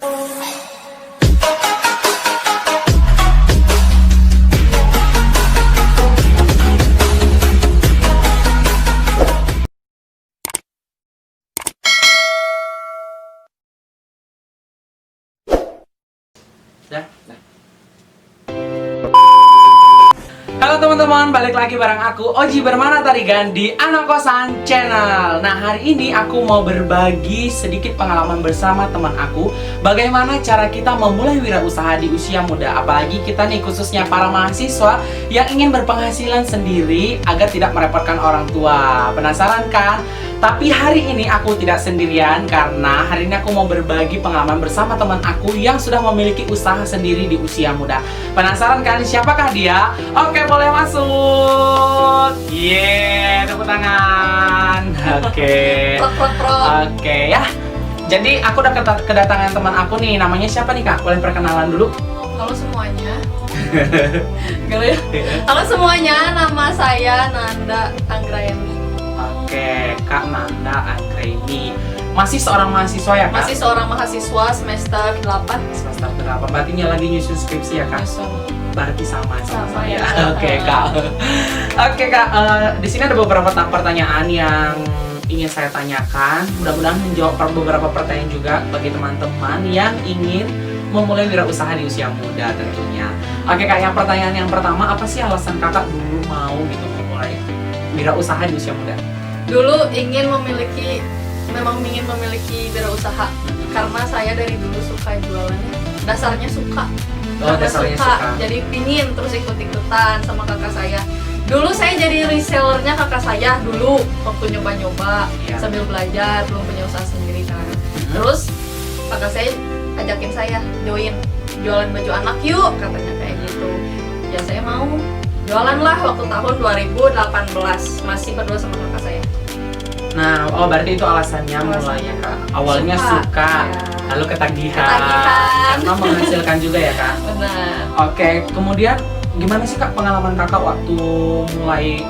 Halo teman-teman, balik lagi bareng aku Oji Bermana Tarigan di Anak Kosan Channel. Nah, hari ini aku mau berbagi sedikit pengalaman bersama teman aku bagaimana cara kita memulai wirausaha di usia muda. Apalagi kita nih khususnya para mahasiswa yang ingin berpenghasilan sendiri agar tidak merepotkan orang tua. Penasaran kan? Tapi hari ini aku tidak sendirian karena hari ini aku mau berbagi pengalaman bersama teman aku yang sudah memiliki usaha sendiri di usia muda. Penasaran kan siapakah dia? Oke, boleh masuk. Yeay, tepuk tangan. Oke. Oke ya. Jadi aku udah kedatangan teman aku nih. Namanya siapa nih Kak? Boleh perkenalan dulu? Halo semuanya. Halo semuanya, nama saya Nanda Anggraeni. Oke, Kak Nanda Anggraeni. Masih seorang mahasiswa ya Kak? Masih seorang mahasiswa semester 8. Semester berapa? Berarti ini lagi nyusun skripsi ya Kak? Berarti sama ya. Oke Kak. Oke Kak, di sini ada beberapa pertanyaan yang ingin saya tanyakan. Mudah-mudahan menjawab beberapa pertanyaan juga bagi teman-teman yang ingin memulai wirausaha di usia muda tentunya. Oke Kak, pertanyaan yang pertama, apa sih alasan Kakak dulu mau gitu memulai wirausaha di usia muda? Dulu memang ingin memiliki wirausaha karena saya dari dulu suka jualannya. Dasarnya suka. Dasarnya suka. Jadi pingin terus ikut-ikutan sama kakak saya. Dulu saya jadi resellernya kakak saya dulu waktu nyoba-nyoba sambil belajar, belum punya usaha sendiri kan. Terus kakak saya ajakin saya join jualan baju anak yuk, katanya kayak gitu. Ya saya mau jualan lah waktu tahun 2018, masih berdua sama kakak saya. Nah, berarti itu alasannya mulainya Kak. Awalnya suka, lalu ketagihan. Karena menghasilkan juga ya Kak. Benar. Oke, kemudian gimana sih Kak pengalaman Kakak waktu mulai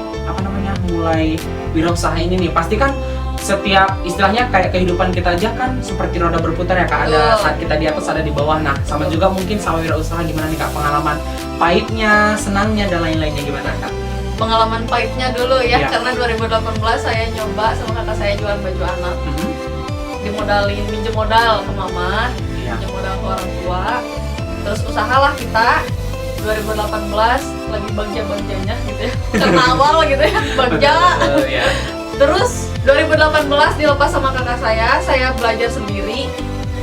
mulai wirausaha ini nih? Pasti kan setiap istilahnya kayak kehidupan kita aja kan seperti roda berputar ya Kak. Ada saat kita di atas, ada di bawah. Nah, sama juga mungkin sama wirausaha, gimana nih Kak pengalaman pahitnya, senangnya dan lain-lainnya gimana Kak? Pengalaman pahitnya dulu ya, karena 2018 saya nyoba sama kakak saya jualan baju anak. Dimodalin, minjem modal ke mama, minjem modal ke orang tua. Terus usahalah kita 2018 lagi bagja-bagjanya gitu ya. Karena awal gitu ya, bagja. Terus 2018 dilepas sama kakak saya belajar sendiri.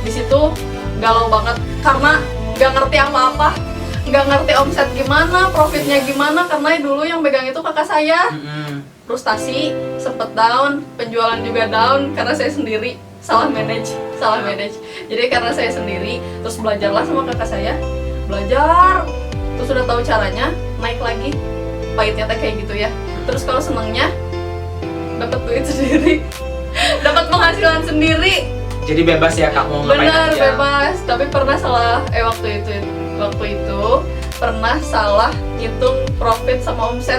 Di situ galau banget karena nggak ngerti apa-apa. Nggak ngerti omset gimana, profitnya gimana, karena dulu yang pegang itu kakak saya. Frustasi, sempet down, penjualan juga down karena saya sendiri salah manage. Jadi karena saya sendiri, terus belajarlah sama kakak saya, belajar, terus udah tahu caranya, naik lagi. Pahitnya kayak gitu ya. Terus kalau senengnya dapat duit sendiri, dapat penghasilan sendiri. Jadi bebas ya Kak mau ngapain aja. Bener, bebas. Tapi pernah salah waktu itu pernah salah hitung profit sama omset.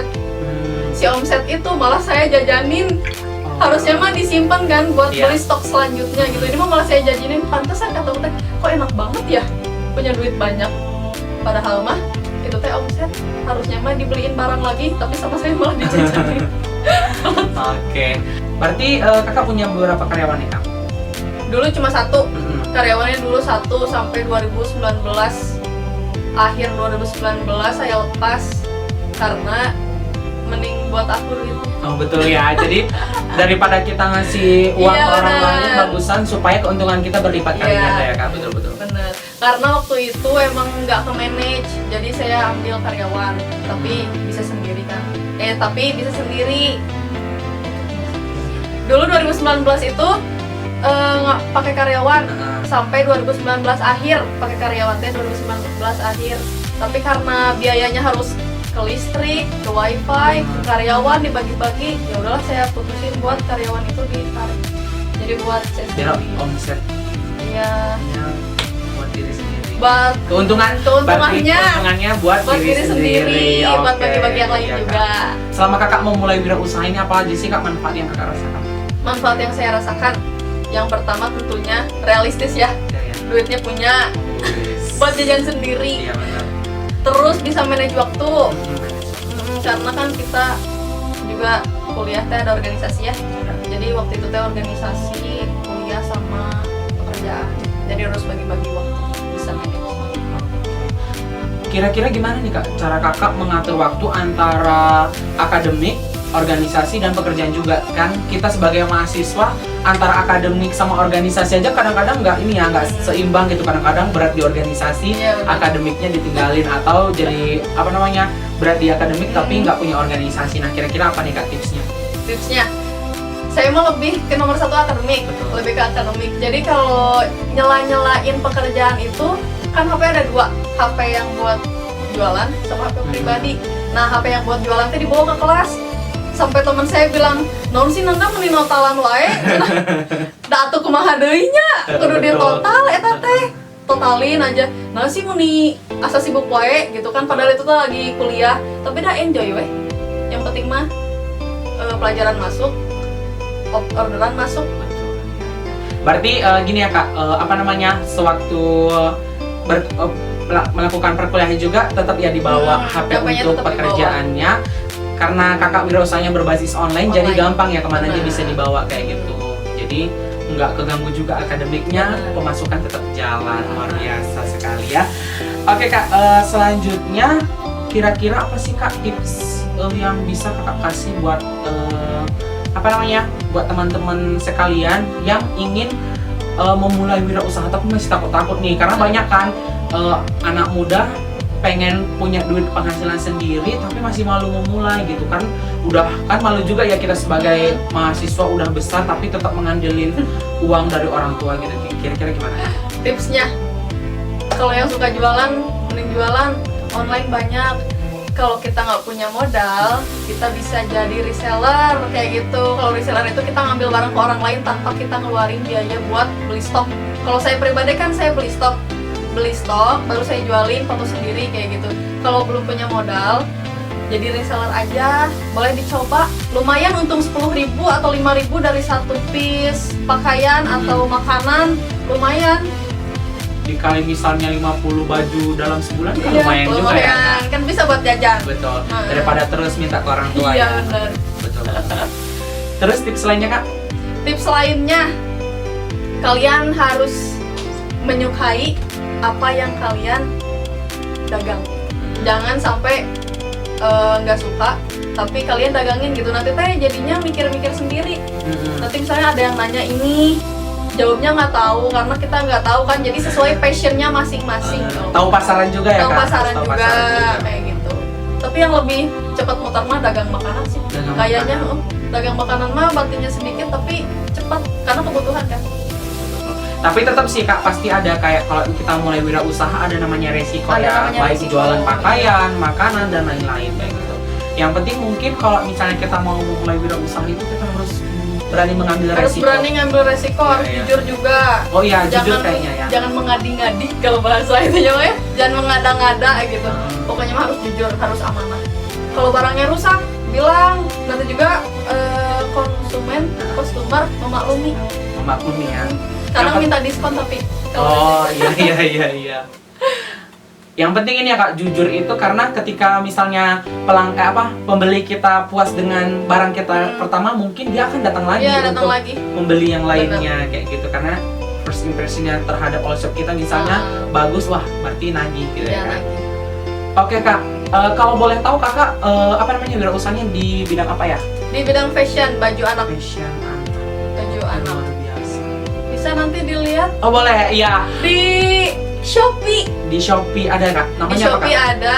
Si omset itu malah saya jajanin. Harusnya mah disimpan kan buat beli stok selanjutnya gitu. Ini mah malah saya jajanin. Pantesan kata teh, kok enak banget ya punya duit banyak. Padahal mah itu teh omset. Harusnya mah dibeliin barang lagi, tapi sama saya malah dijajanin. Oke. Berarti Kakak punya beberapa karyawan nih Kak? Dulu cuma satu. Karyawannya dulu 1 sampai 2019. Akhir 2019 saya lepas karena mending buat aku duitnya. Oh betul ya, jadi daripada kita ngasih uang ke orang lain, bagusan supaya keuntungan kita berlipat kali ganda ya Kak, betul-betul. Bener, karena waktu itu emang nggak ke manage, jadi saya ambil karyawan, tapi bisa sendiri kan. Tapi bisa sendiri. Dulu 2019 itu nggak pakai karyawan sampai 2019 akhir pakai karyawan 2019 akhir. Tapi karena biayanya harus ke listrik, ke wifi, ke karyawan dibagi-bagi, ya udahlah saya putusin buat karyawan itu ditarik. Jadi buat saya sendiri. Omset. Iya. Buat diri sendiri. Buat keuntungannya buat diri sendiri. Buat bagi-bagi yang lain juga. Selama Kakak mau mulai wirausaha ini apa aja sih Kak manfaat yang Kakak rasakan? Manfaat yang saya rasakan, yang pertama tentunya realistis ya. duitnya punya buat jajan sendiri. Iya benar. Terus bisa manage waktu. Karena kan kita juga kuliah teh ada organisasi ya. Jadi waktu itu teh organisasi, kuliah sama pekerjaan. Jadi harus bagi-bagi waktu, bisa manage. Kira-kira gimana nih Kak cara Kakak mengatur waktu antara akademik, organisasi dan pekerjaan juga? Kan kita sebagai mahasiswa antara akademik sama organisasi aja kadang-kadang nggak seimbang gitu. Kadang-kadang berat di organisasi, akademiknya ditinggalin, atau jadi berat di akademik tapi nggak punya organisasi. Nah kira-kira apa nih Kak tipsnya? Tipsnya, saya mah lebih ke nomor 1 akademik. Betul. Lebih ke akademik. Jadi kalau nyela-nyelain pekerjaan itu kan HP ada 2, HP yang buat jualan sama HP pribadi. Nah HP yang buat jualan itu dibawa ke kelas. Sampai teman saya bilang, "Naon sih Nanda meni notalan wae?" Da atuh kumaha deui nya? Kudu di total eta teh. Totalin aja. Nah sih meni asa sibuk wae gitu kan, padahal itu tuh lagi kuliah, tapi dah enjoy we. Yang penting mah pelajaran masuk, orderan masuk. Berarti gini ya Kak, sewaktu melakukan perkuliahan juga tetap ya dibawa HP HP-nya untuk tetap pekerjaannya. Karena Kakak wirausahanya berbasis online, jadi gampang ya kemana aja bisa dibawa kayak gitu. Jadi nggak keganggu juga akademiknya, pemasukan tetap jalan. Luar biasa sekali ya. Oke Kak, selanjutnya kira-kira apa sih Kak tips yang bisa Kakak kasih buat buat teman-teman sekalian yang ingin memulai wirausaha tapi masih takut-takut nih? Karena banyak kan anak muda pengen punya duit penghasilan sendiri tapi masih malu memulai gitu kan. Udah kan malu juga ya kita sebagai mahasiswa udah besar tapi tetap mengandelin uang dari orang tua gitu. Kira-kira gimana? Tipsnya, kalau yang suka jualan, mending jualan online banyak. Kalau kita nggak punya modal, kita bisa jadi reseller kayak gitu. Kalau reseller itu kita ngambil barang ke orang lain tanpa kita ngeluarin biaya buat beli stok. Kalau saya pribadi kan saya beli stok baru saya jualin foto sendiri kayak gitu. Kalau belum punya modal, jadi reseller aja, boleh dicoba. Lumayan untung 10.000 atau 5.000 dari satu piece pakaian atau makanan, lumayan. Dikali misalnya 50 baju dalam sebulan kan lumayan juga ya. Kan bisa buat jajan. Betul. Daripada terus minta ke orang tua. Iya ya. benar. Betul. Terus tips lainnya Kak? Tips lainnya, kalian harus menyukai apa yang kalian dagang. Jangan sampai nggak suka tapi kalian dagangin gitu, nanti teh jadinya mikir-mikir sendiri. Nanti misalnya ada yang nanya ini, jawabnya nggak tahu karena kita nggak tahu kan, jadi sesuai passionnya masing-masing. Tahu pasaran juga ya Tahu Kak? pasaran juga kayak gitu. Tapi yang lebih cepat muter mah dagang makanan sih. Kayaknya dagang makanan mah batinya sedikit tapi cepat karena kebutuhan kan. Tapi tetap sih Kak, pasti ada kayak kalau kita mulai wirausaha ada namanya resiko ya, baik jualan pakaian, makanan dan lain-lain kayak gitu. Yang penting mungkin kalau misalnya kita mau mulai wirausaha itu kita harus berani mengambil resiko. Harus berani ngambil resiko, harus jujur juga. Oh iya, jujur kayaknya ya. Jangan mengadi-ngadi kalau bahasa itu ya, jangan mengada-ngada gitu. Pokoknya mah harus jujur, harus amanah. Kalau barangnya rusak, bilang. Nanti juga customer memaklumi. Memaklumi ya. Kadang minta diskon tapi oh iya. Yang penting ini ya Kak, jujur itu karena ketika misalnya pembeli kita puas dengan barang kita pertama, mungkin dia akan datang lagi untuk membeli yang lainnya. Kayak gitu, karena first impressionnya terhadap all shop kita misalnya bagus, wah berarti nagih gitu ya kan. Oke Kak, kalau boleh tahu Kakak wirausahanya di bidang apa ya? Di bidang fashion, baju anak. Baju anak. Bisa nanti dilihat. Oh boleh, iya. Di Shopee. Di Shopee ada Kak? Namanya di Shopee apa Kak? ada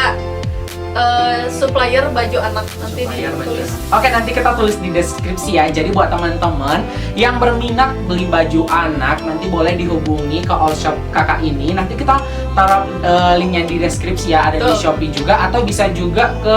supplier baju anak, nanti ditulis. Oke, nanti kita tulis di deskripsi ya. Jadi buat teman-teman yang berminat beli baju anak, nanti boleh dihubungi ke all shop kakak ini. Nanti kita taruh linknya di deskripsi ya, ada di Shopee juga, atau bisa juga ke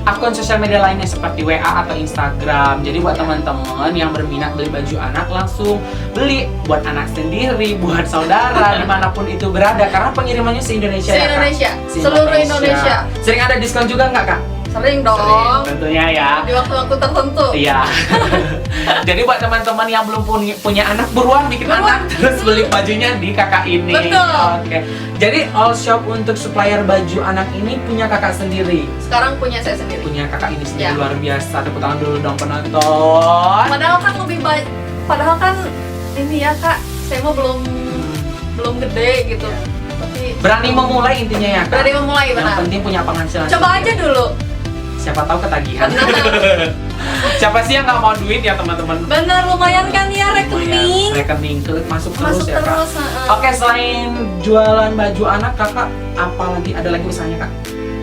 akun sosial media lainnya seperti WA atau Instagram. Jadi buat teman-teman yang berminat beli baju anak, langsung beli buat anak sendiri, buat saudara dimanapun itu berada, karena pengirimannya se-Indonesia ya Kak? Seluruh Indonesia. Sering ada diskon juga nggak Kak? Sering dong. Sering, tentunya ya. Di waktu-waktu tertentu. Iya. Jadi buat teman-teman yang belum punya anak, buruan bikin anak terus beli bajunya di kakak ini. Betul. Oke. Jadi all shop untuk supplier baju anak ini punya kakak sendiri. Sekarang punya saya sendiri. Punya kakak ini sendiri, Ya. luar biasa. Tepuk tangan dulu dong penonton. Padahal kan lebih baik. Padahal kan ini ya kak, saya mah belum gede gitu. Tapi Berani memulai intinya ya kak. berani memulai, Yang benar. penting punya penghasilan. Coba sendiri. aja dulu. Siapa tahu ketagihan. Benar. Siapa sih yang nggak mau duit ya teman-teman? Bener, lumayan kan ya rekening. Rekening masuk terus Masuk ya kak. terus. Oke, selain jualan baju anak, kakak ada lagi usahanya kak?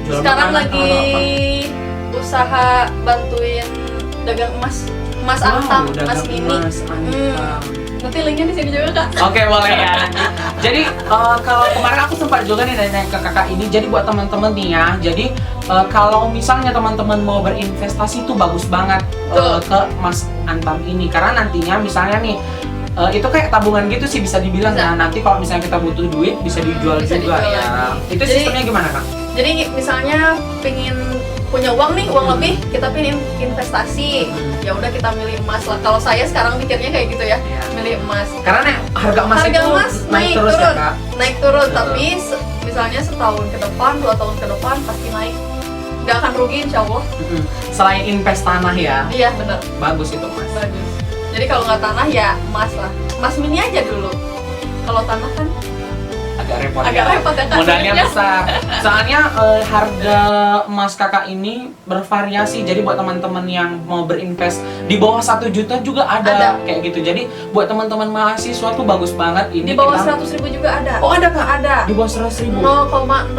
Jualan Sekarang makanan lagi atau apa? usaha bantuin dagang emas. Emas Wow, antam, dagang emas mini. emas antam. Nanti linknya di sini juga kak. Oke, boleh ya nanti. Jadi kalau kemarin aku sempat juga nih nanya ke kakak ini. Jadi buat teman-teman nih ya. Jadi kalau misalnya teman-teman mau berinvestasi itu bagus banget ke emas antam ini, karena nantinya misalnya nih itu kayak tabungan gitu sih bisa dibilang Bisa. ya. Nanti kalau misalnya kita butuh duit bisa dijual Bisa juga dijual ya. lagi. Itu Jadi- sistemnya gimana kak? Jadi misalnya pingin punya uang nih, uang lebih, kita pingin investasi. Ya udah kita milih emas lah. Kalau saya sekarang mikirnya kayak gitu ya, Iya. milih emas. Karena harga emas Harga itu emas naik terus turun, ya kak. naik turun. Betul. Tapi misalnya setahun ke depan, 2 tahun ke depan pasti naik. Nggak akan rugi insya Allah. Selain invest tanah ya, Iya benar, bagus itu mas. bagus. Jadi kalau nggak tanah ya emas lah. Emas mini aja dulu. Kalau tanah kan Agak repot agak ya. repot ya Kak, Modalnya duitnya. besar. Soalnya harga emas kakak ini bervariasi. Jadi buat teman-teman yang mau berinvest di bawah 1 juta juga ada, kayak gitu. Jadi buat teman-teman mahasiswa tuh bagus banget ini. Di bawah kita- 100.000 juga ada. Oh ada kak? Ada. Di bawah 100.000. 0,05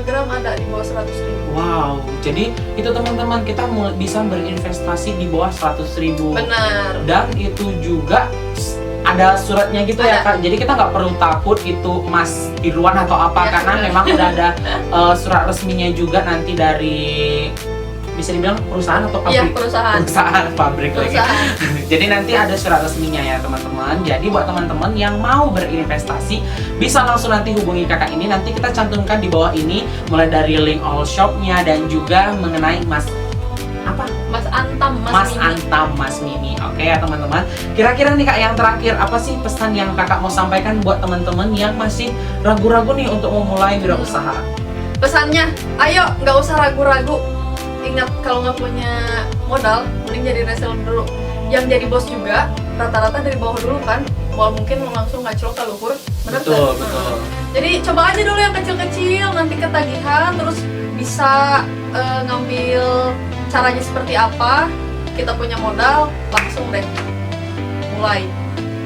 gram ada di bawah 100.000. Wow. Jadi itu teman-teman kita bisa berinvestasi di bawah 100.000. Benar. Dan itu juga ada suratnya gitu ya Ada. kak, jadi kita nggak perlu takut itu emas tiruan atau apa, Ya, karena benar. memang udah ada surat resminya juga nanti dari, bisa dibilang perusahaan atau Iya, pabrik. perusahaan. Pabrik lagi. Perusahaan. Jadi nanti ada surat resminya ya teman-teman. Jadi buat teman-teman yang mau berinvestasi bisa langsung nanti hubungi kakak ini. Nanti kita cantumkan di bawah ini mulai dari link all shopnya dan juga mengenai emas apa? Mas Antam, Mas Mini. Antam, Mas Mini. Oke ya teman-teman. Kira-kira nih kak yang terakhir apa sih pesan yang kakak mau sampaikan buat teman-teman yang masih ragu-ragu nih untuk memulai wirausaha? Pesannya, ayo nggak usah ragu-ragu. Ingat kalau nggak punya modal, mending jadi reseller dulu. Yang jadi bos juga rata-rata dari bawah dulu kan. Mungkin langsung ngacrol ke luhur. Bener Betul, kan? betul. Jadi coba aja dulu yang kecil-kecil, nanti ketagihan, terus bisa ngambil caranya seperti apa. Kita punya modal, langsung deh mulai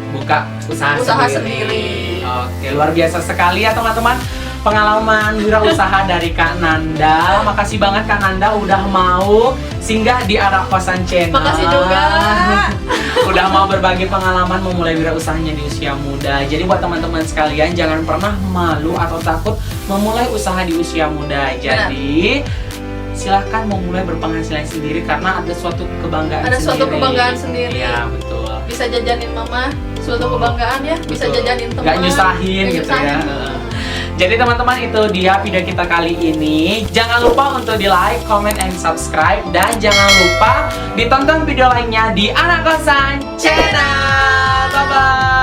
Buka usaha sendiri. Oke, luar biasa sekali ya teman-teman. Pengalaman wirausaha dari Kak Nanda. Makasih banget Kak Nanda udah mau singgah di Anak Kosan Channel. Makasih juga. Udah mau berbagi pengalaman memulai wirausahanya di usia muda. Jadi buat teman-teman sekalian jangan pernah malu atau takut memulai usaha di usia muda. Jadi silahkan memulai berpenghasilan sendiri karena ada suatu kebanggaan Ada suatu kebanggaan sendiri. Iya betul. Bisa jajanin mama, suatu kebanggaan ya. Bisa Betul. jajanin teman. Nggak nyusahin nggak gitu ya. nyusahin. Jadi teman-teman itu dia video kita kali ini. Jangan lupa untuk di like, comment, and subscribe. Dan jangan lupa ditonton video lainnya di Anak Kosan Channel. Bye-bye.